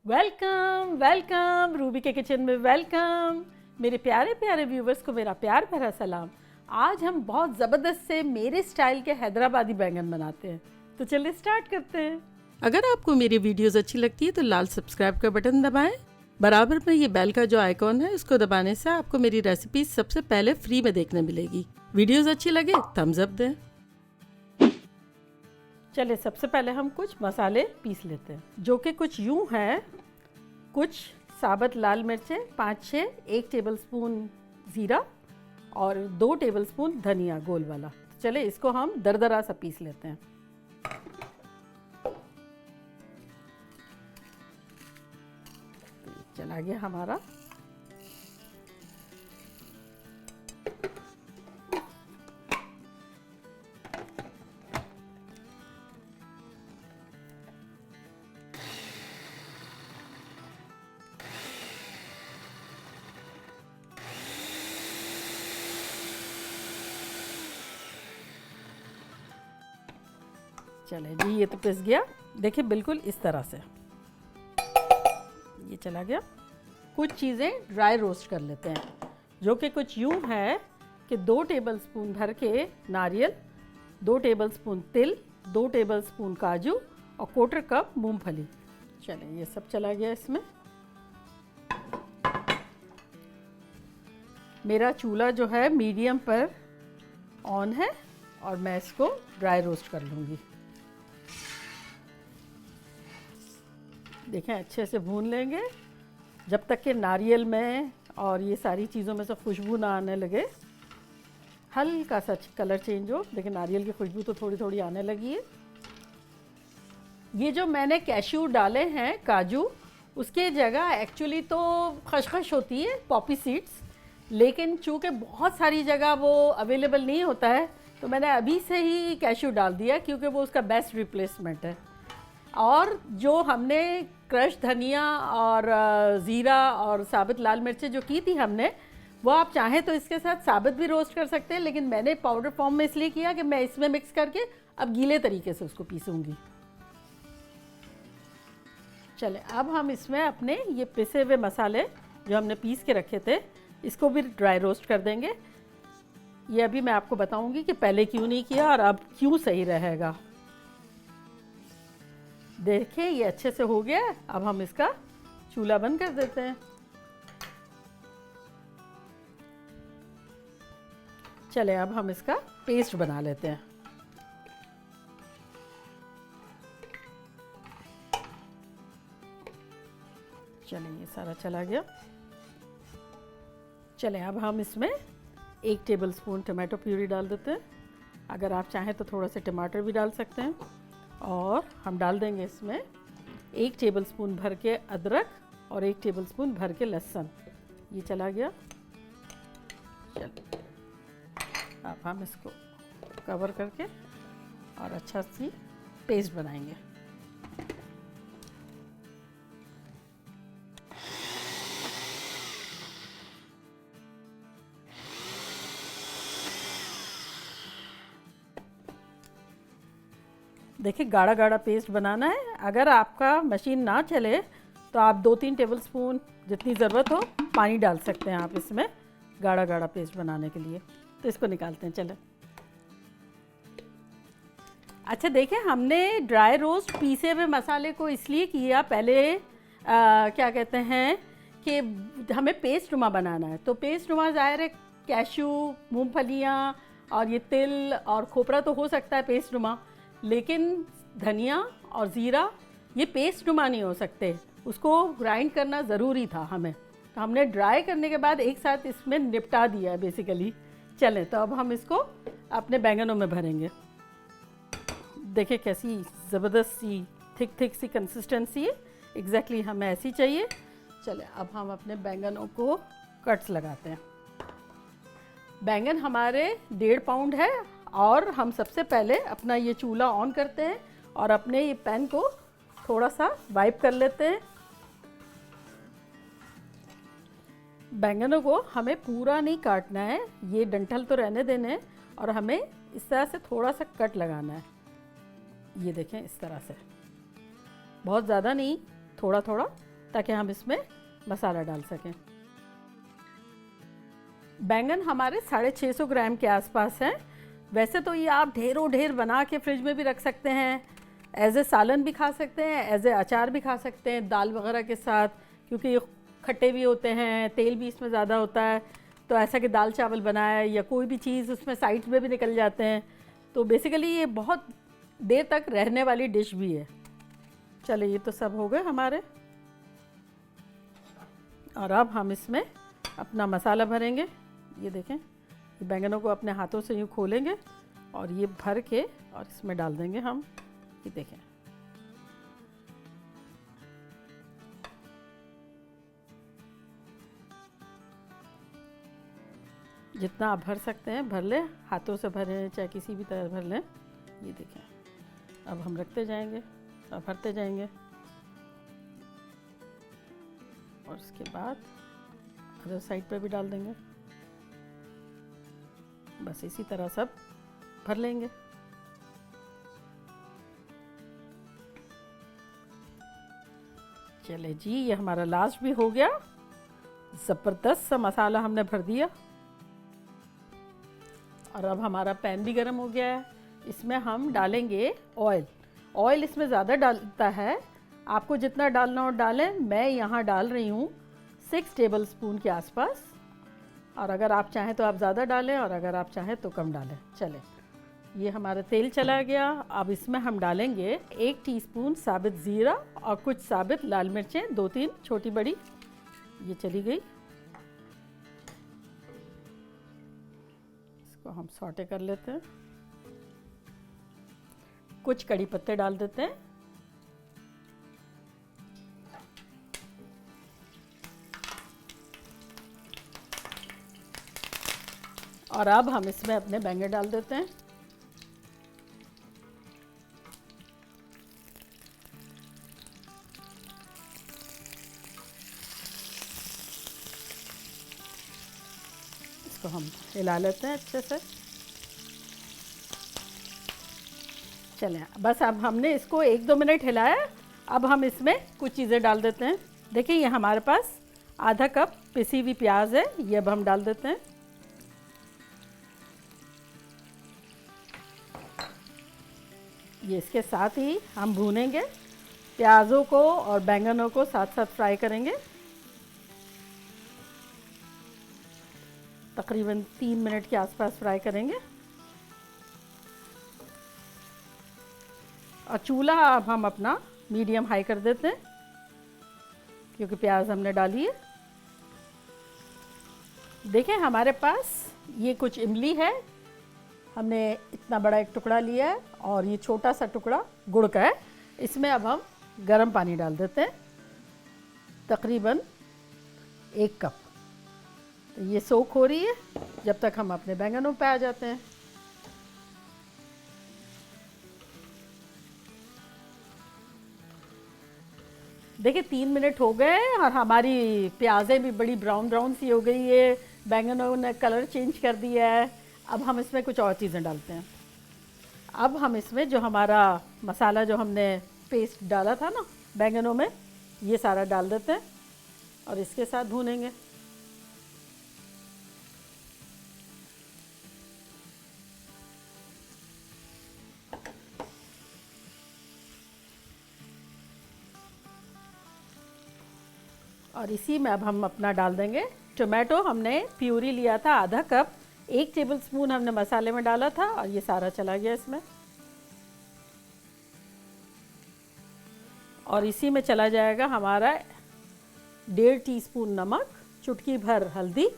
Welcome welcome Ruby के kitchen में welcome. मेरे प्यारे प्यारे व्यूवर्स को मेरा प्यार भरा सलाम। आज हम बहुत ज़बरदस्त से मेरे स्टाइल के हैदराबादी बैंगन बनाते हैं, तो चलिए स्टार्ट करते हैं। अगर आपको मेरी वीडियोस अच्छी लगती है तो लाल सब्सक्राइब का बटन दबाएं। बराबर में ये बेल का जो आइकॉन है इसको दबाने से आपको मेरी रेसिपी सबसे पहले फ्री में देखने मिलेगी। वीडियोस अच्छी लगे थम्स अप दें। चलिए सबसे पहले हम कुछ मसाले पीस लेते हैं, जो कि कुछ यूं हैं। कुछ साबुत लाल मिर्चें 5-6, 1 टेबलस्पून ज़ीरा और 2 टेबलस्पून धनिया गोल वाला। चले इसको हम दरदरा सा पीस लेते हैं। चला गया हमारा। चले जी, ये तो पिस गया। देखिए बिल्कुल इस तरह से ये चला गया। कुछ चीज़ें ड्राई रोस्ट कर लेते हैं, जो कि कुछ यूं है कि 2 टेबलस्पून भर के नारियल, 2 टेबलस्पून तिल, 2 टेबलस्पून काजू और 1/4 कप मूंगफली। चलें ये सब चला गया इसमें। मेरा चूल्हा जो है मीडियम पर ऑन है और मैं इसको ड्राई रोस्ट कर लूँगी। देखें अच्छे से भून लेंगे जब तक कि नारियल में और ये सारी चीज़ों में से खुशबू ना आने लगे। हल्का सा कलर चेंज हो। देखिए नारियल की खुशबू तो थोड़ी थोड़ी आने लगी है। ये जो मैंने कैश्यू डाले हैं, काजू, उसके जगह एक्चुअली तो खसखस होती है, पॉपी सीड्स, लेकिन चूँकि बहुत सारी जगह वो अवेलेबल नहीं होता है तो मैंने अभी से ही कैश्यू डाल दिया, क्योंकि वो उसका बेस्ट रिप्लेसमेंट है। और जो हमने क्रश धनिया और ज़ीरा और साबुत लाल मिर्चें जो की थी हमने, वो आप चाहें तो इसके साथ साबुत भी रोस्ट कर सकते हैं, लेकिन मैंने पाउडर फॉर्म में इसलिए किया कि मैं इसमें मिक्स करके अब गीले तरीके से उसको पीसूंगी। चले अब हम इसमें अपने ये पिसे हुए मसाले जो हमने पीस के रखे थे इसको भी ड्राई रोस्ट कर देंगे। ये अभी मैं आपको बताऊंगी कि पहले क्यों नहीं किया और अब क्यों सही रहेगा। देखिए ये अच्छे से हो गया। अब हम इसका चूल्हा बंद कर देते हैं। चले अब हम इसका पेस्ट बना लेते हैं। चलिए ये सारा चला गया। चलें अब हम इसमें 1 टेबलस्पून टमाटो प्यूरी डाल देते हैं। अगर आप चाहें तो थोड़ा सा टमाटर भी डाल सकते हैं। और हम डाल देंगे इसमें 1 टेबलस्पून भर के अदरक और 1 टेबलस्पून भर के लहसुन। ये चला गया। चलो अब हम इसको कवर करके और अच्छा सी पेस्ट बनाएंगे। देखिए गाढ़ा गाढ़ा पेस्ट बनाना है। अगर आपका मशीन ना चले तो आप 2-3 टेबलस्पून जितनी ज़रूरत हो पानी डाल सकते हैं आप इसमें गाढ़ा गाढ़ा पेस्ट बनाने के लिए। तो इसको निकालते हैं। चलें। अच्छा देखिए हमने ड्राई रोस्ट पीसे हुए मसाले को इसलिए किया पहले, क्या कहते हैं कि हमें पेस्ट नुमा बनाना है। तो पेस्ट नुमा ज़ाहिर है कैश्यू, मूंगफलियाँ और ये तिल और खोपरा तो हो सकता है पेस्ट नुमा, लेकिन धनिया और ज़ीरा ये पेस्ट नुमा नहीं हो सकते। उसको ग्राइंड करना ज़रूरी था हमें, तो हमने ड्राई करने के बाद एक साथ इसमें निपटा दिया है बेसिकली। चलें तो अब हम इसको अपने बैंगनों में भरेंगे। देखिए कैसी ज़बरदस्त सी थिक सी कंसिस्टेंसी है। एग्जैक्टली हमें ऐसी चाहिए। चलें अब हम अपने बैंगनों को कट्स लगाते हैं। बैंगन हमारे 1.5 पाउंड है और हम सबसे पहले अपना ये चूल्हा ऑन करते हैं और अपने ये पैन को थोड़ा सा वाइप कर लेते हैं। बैंगनों को हमें पूरा नहीं काटना है, ये डंठल तो रहने देने हैं और हमें इस तरह से थोड़ा सा कट लगाना है। ये देखें इस तरह से, बहुत ज़्यादा नहीं, थोड़ा थोड़ा ताकि हम इसमें मसाला डाल सकें। बैंगन हमारे 650 ग्राम के आसपास हैं। वैसे तो ये आप ढेरों ढेर बना के फ्रिज में भी रख सकते हैं, एज ए सालन भी खा सकते हैं, एज ए अचार भी खा सकते हैं दाल वगैरह के साथ, क्योंकि ये खट्टे भी होते हैं, तेल भी इसमें ज़्यादा होता है। तो ऐसा कि दाल चावल बनाए या कोई भी चीज़ उसमें साइड्स में भी निकल जाते हैं। तो बेसिकली ये बहुत देर तक रहने वाली डिश भी है। चलिए ये तो सब हो गए हमारे, और अब हम इसमें अपना मसाला भरेंगे। ये देखें, ये बैंगनों को अपने हाथों से यूँ खोलेंगे और ये भर के और इसमें डाल देंगे हम। ये देखें, जितना आप भर सकते हैं भर लें, हाथों से भरें चाहे किसी भी तरह भर लें। ये देखें, अब हम रखते जाएंगे और भरते जाएंगे, और उसके बाद अदर साइड पे भी डाल देंगे। बस इसी तरह सब भर लेंगे। चले जी, ये हमारा लास्ट भी हो गया। ज़बरदस्त सा मसाला हमने भर दिया, और अब हमारा पैन भी गर्म हो गया है। इसमें हम डालेंगे ऑयल। ऑयल इसमें ज़्यादा डालता है, आपको जितना डालना हो डालें। मैं यहाँ डाल रही हूँ 6 टेबल स्पून के आसपास, और अगर आप चाहें तो आप ज़्यादा डालें, और अगर आप चाहें तो कम डालें। चलें, ये हमारा तेल चला गया। अब इसमें हम डालेंगे 1 टीस्पून साबित ज़ीरा और कुछ साबित लाल मिर्चें, 2-3 छोटी बड़ी। ये चली गई, इसको हम सौटे कर लेते हैं। कुछ कड़ी पत्ते डाल देते हैं, और अब हम इसमें अपने बैंगन डाल देते हैं। इसको हम हिला लेते हैं अच्छे से। चलें, बस अब हमने इसको 1-2 मिनट हिलाया। अब हम इसमें कुछ चीज़ें डाल देते हैं। देखिए, ये हमारे पास आधा कप पिसी हुई प्याज है, ये अब हम डाल देते हैं। ये इसके साथ ही हम भूनेंगे, प्याज़ों को और बैंगनों को साथ साथ फ्राई करेंगे। तकरीबन 3 मिनट के आसपास फ्राई करेंगे। और चूल्हा अब हम अपना मीडियम हाई कर देते हैं, क्योंकि प्याज हमने डाली है। देखें, हमारे पास ये कुछ इमली है, हमने इतना बड़ा एक टुकड़ा लिया है, और ये छोटा सा टुकड़ा गुड़ का है। इसमें अब हम गर्म पानी डाल देते हैं, तकरीबन 1 कप। तो ये सोख हो रही है जब तक हम अपने बैंगनों पे आ जाते हैं। देखिए, 3 मिनट हो गए और हमारी प्याज़ें भी बड़ी ब्राउन ब्राउन सी हो गई है, बैंगनों ने कलर चेंज कर दिया है। अब हम इसमें कुछ और चीज़ें डालते हैं। अब हम इसमें जो हमारा मसाला जो हमने पेस्ट डाला था ना बैंगनों में, ये सारा डाल देते हैं और इसके साथ भूनेंगे। और इसी में अब हम अपना डाल देंगे टोमेटो। हमने प्यूरी लिया था आधा कप, 1 टेबल स्पून हमने मसाले में डाला था, और ये सारा चला गया इसमें। और इसी में चला जाएगा हमारा 1.5 टीस्पून नमक, चुटकी भर हल्दी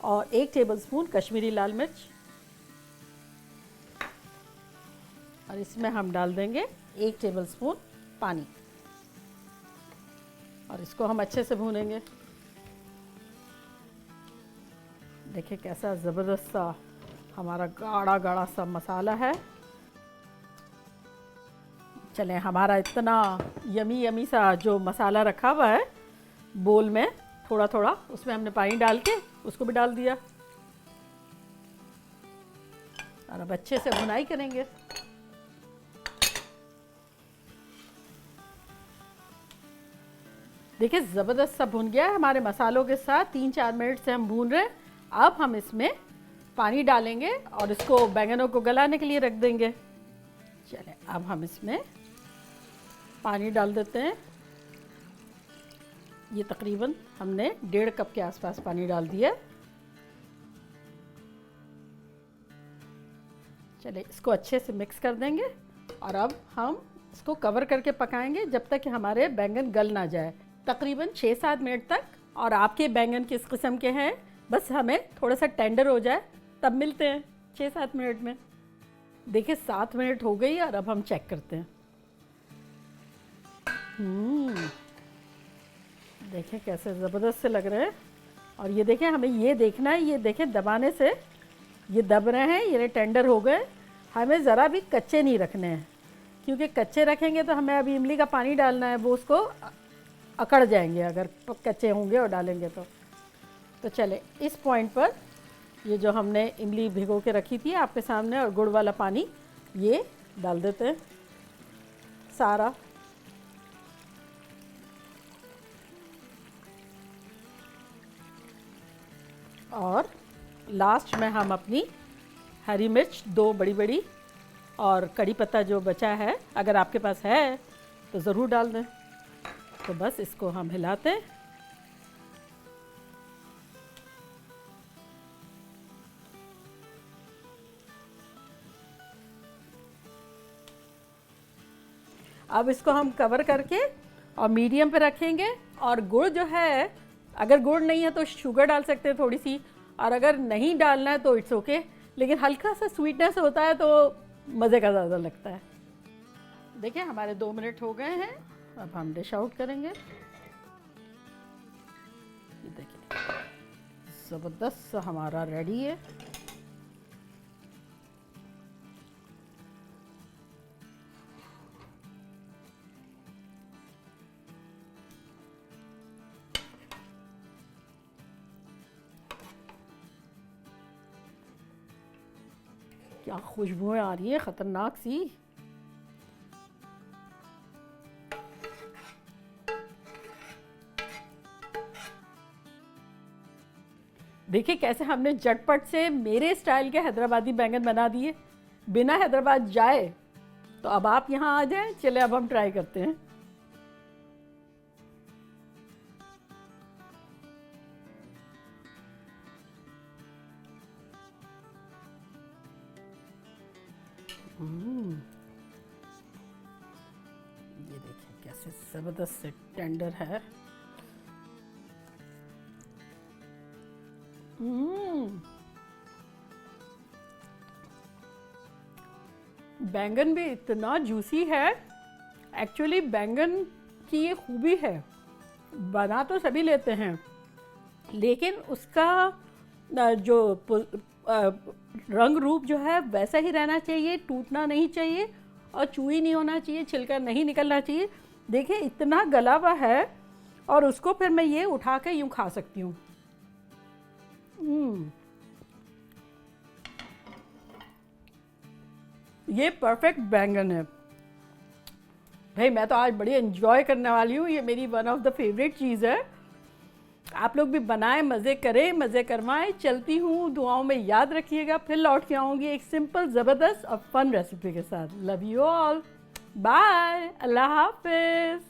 और 1 टेबल स्पून कश्मीरी लाल मिर्च। और इसमें हम डाल देंगे 1 टेबल स्पून पानी, और इसको हम अच्छे से भूनेंगे। देखिए कैसा ज़बरदस्त सा हमारा गाढ़ा गाढ़ा सा मसाला है। चलें, हमारा इतना यमी यमी सा जो मसाला रखा हुआ है बोल में, थोड़ा थोड़ा उसमें हमने पानी डाल के उसको भी डाल दिया, और अब अच्छे से भुनाई करेंगे। देखिए ज़बरदस्त सा भुन गया है हमारे मसालों के साथ, 3-4 मिनट से हम भून रहे हैं। अब हम इसमें पानी डालेंगे और इसको बैंगनों को गलाने के लिए रख देंगे। चले अब हम इसमें पानी डाल देते हैं। ये तकरीबन हमने 1.5 कप के आसपास पानी डाल दिया। चले इसको अच्छे से मिक्स कर देंगे और अब हम इसको कवर करके पकाएंगे जब तक कि हमारे बैंगन गल ना जाए, तकरीबन 6-7 मिनट तक। और आपके बैंगन किस किस्म के हैं, बस हमें थोड़ा सा टेंडर हो जाए तब मिलते हैं 6-7 मिनट में। देखिए 7 मिनट हो गई और अब हम चेक करते हैं। देखिए कैसे ज़बरदस्त से लग रहे हैं। और ये देखिए हमें ये देखना है, ये देखिए दबाने से ये दब रहे हैं, ये टेंडर हो गए। हमें ज़रा भी कच्चे नहीं रखने हैं, क्योंकि कच्चे रखेंगे तो हमें अभी इमली का पानी डालना है, वो उसको अकड़ जाएंगे अगर कच्चे होंगे और डालेंगे तो चले इस पॉइंट पर ये जो हमने इमली भिगो के रखी थी आपके सामने और गुड़ वाला पानी ये डाल देते हैं सारा। और लास्ट में हम अपनी हरी मिर्च 2 बड़ी बड़ी और कड़ी पत्ता जो बचा है, अगर आपके पास है तो ज़रूर डाल दें। तो बस इसको हम हिलाते हैं। अब इसको हम कवर करके और मीडियम पे रखेंगे। और गुड़ जो है, अगर गुड़ नहीं है तो शुगर डाल सकते हैं थोड़ी सी, और अगर नहीं डालना है तो इट्स ओके, लेकिन हल्का सा स्वीटनेस होता है तो मज़े का ज़्यादा लगता है। देखिए हमारे 2 मिनट हो गए हैं, अब हम डिश आउट करेंगे। ये देखिए ज़बरदस्त सा हमारा रेडी है। क्या खुशबुएं आ रही है खतरनाक सी। देखिए कैसे हमने झटपट से मेरे स्टाइल के हैदराबादी बैंगन बना दिए बिना हैदराबाद जाए। तो अब आप यहाँ आ जाएं। चले अब हम ट्राई करते हैं। ये देखिए कैसे ज़बरदस्त से टेंडर है। बैंगन भी इतना जूसी है। एक्चुअली बैंगन की ये खूबी है, बना तो सभी लेते हैं लेकिन उसका जो रंग रूप जो है वैसा ही रहना चाहिए, टूटना नहीं चाहिए और चूई नहीं होना चाहिए, छिलका नहीं निकलना चाहिए। देखिए इतना गला हुआ है और उसको फिर मैं ये उठा के यूँ खा सकती हूँ। ये परफेक्ट बैंगन है भाई। मैं तो आज बड़ी एंजॉय करने वाली हूँ। ये मेरी वन ऑफ द फेवरेट चीज़ है। आप लोग भी बनाएं, मज़े करें, मज़े करवाएं। चलती हूँ, दुआओं में याद रखिएगा। फिर लौट के आऊँगी एक सिंपल ज़बरदस्त और फन रेसिपी के साथ। लव यू ऑल, बाय, अल्लाह हाफिज़।